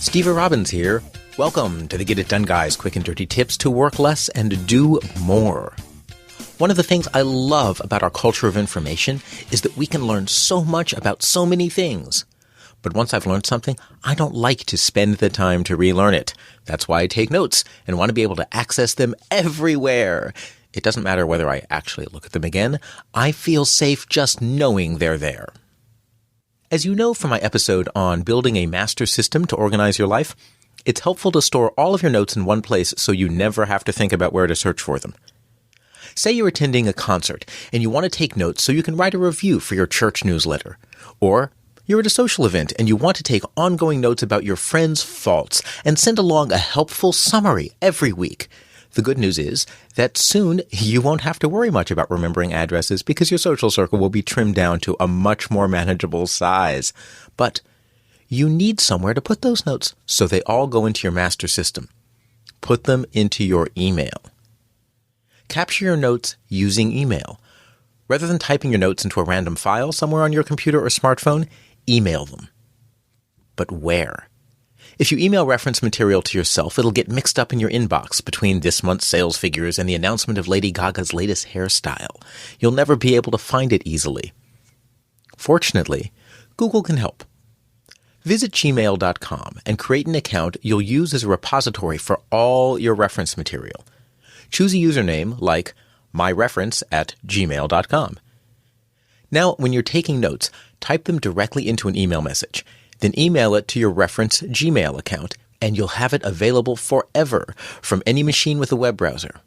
Steve Robbins here. Welcome to the Get It Done Guys, quick and dirty tips to work less and do more. One of the things I love about our culture of information is that we can learn so much about so many things. But once I've learned something, I don't like to spend the time to relearn it. That's why I take notes and want to be able to access them everywhere. It doesn't matter whether I actually look at them again. I feel safe just knowing they're there. As you know from my episode on building a master system to organize your life, it's helpful to store all of your notes in one place so you never have to think about where to search for them. Say you're attending a concert and you want to take notes so you can write a review for your church newsletter. Or you're at a social event and you want to take ongoing notes about your friends' faults and send along a helpful summary every week. The good news is that soon you won't have to worry much about remembering addresses because your social circle will be trimmed down to a much more manageable size. But you need somewhere to put those notes so they all go into your master system. Put them into your email. Capture your notes using email. Rather than typing your notes into a random file somewhere on your computer or smartphone, email them. But where? If you email reference material to yourself, it'll get mixed up in your inbox between this month's sales figures and the announcement of Lady Gaga's latest hairstyle. You'll never be able to find it easily. Fortunately, Google can help. Visit gmail.com and create an account you'll use as a repository for all your reference material. Choose a username like myreference@gmail.com. Now, when you're taking notes, type them directly into an email message. Then email it to your reference Gmail account, and you'll have it available forever from any machine with a web browser.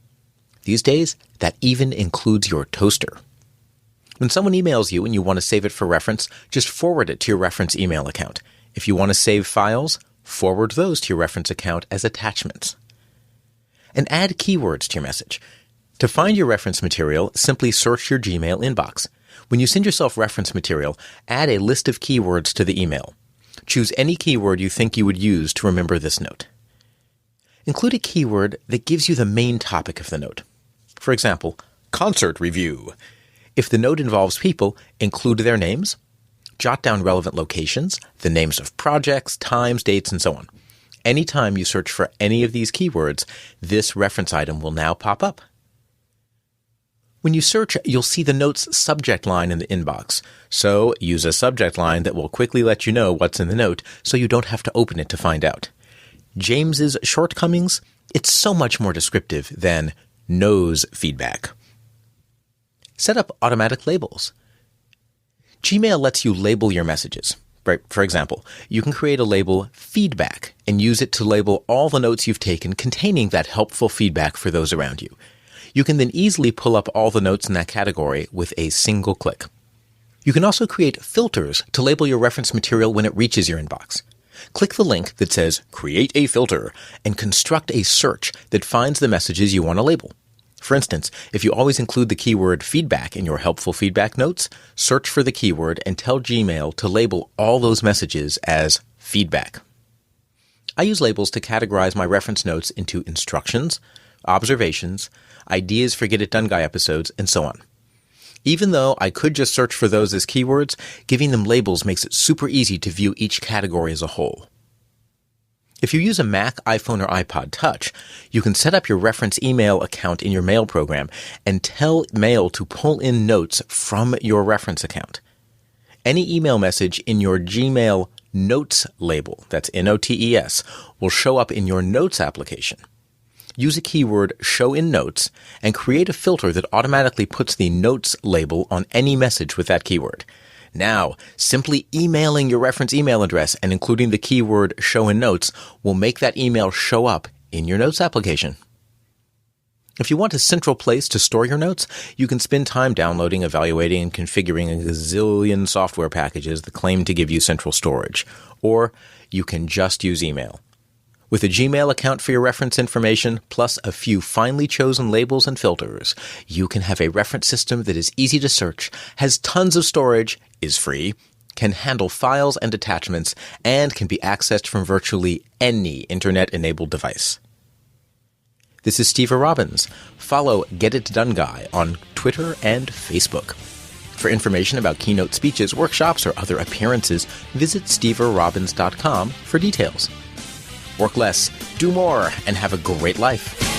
These days, that even includes your toaster. When someone emails you and you want to save it for reference, just forward it to your reference email account. If you want to save files, forward those to your reference account as attachments. And add keywords to your message. To find your reference material, simply search your Gmail inbox. When you send yourself reference material, add a list of keywords to the email. Choose any keyword you think you would use to remember this note. Include a keyword that gives you the main topic of the note. For example, concert review. If the note involves people, include their names. Jot down relevant locations, the names of projects, times, dates, and so on. Anytime you search for any of these keywords, this reference item will now pop up. When you search, you'll see the note's subject line in the inbox. So use a subject line that will quickly let you know what's in the note so you don't have to open it to find out. James's shortcomings? It's so much more descriptive than knows feedback. Set up automatic labels. Gmail lets you label your messages. Right? For example, you can create a label feedback and use it to label all the notes you've taken containing that helpful feedback for those around you. You can then easily pull up all the notes in that category with a single click. You can also create filters to label your reference material when it reaches your inbox. Click the link that says Create a Filter and construct a search that finds the messages you want to label. For instance, if you always include the keyword feedback in your helpful feedback notes, search for the keyword and tell Gmail to label all those messages as feedback. I use labels to categorize my reference notes into instructions, observations, ideas for Get It Done Guy episodes, and so on. Even though I could just search for those as keywords, giving them labels makes it super easy to view each category as a whole. If you use a Mac, iPhone, or iPod Touch, you can set up your reference email account in your mail program and tell Mail to pull in notes from your reference account. Any email message in your Gmail Notes label, that's Notes, will show up in your Notes application. Use a keyword Show in Notes and create a filter that automatically puts the Notes label on any message with that keyword. Now, simply emailing your reference email address and including the keyword Show in Notes will make that email show up in your Notes application. If you want a central place to store your notes, you can spend time downloading, evaluating, and configuring a gazillion software packages that claim to give you central storage. Or you can just use email. With a Gmail account for your reference information, plus a few finely chosen labels and filters, you can have a reference system that is easy to search, has tons of storage, is free, can handle files and attachments, and can be accessed from virtually any internet-enabled device. This is Steve Robbins. Follow Get It Done Guy on Twitter and Facebook. For information about keynote speeches, workshops, or other appearances, visit steverobbins.com for details. Work less, do more, and have a great life.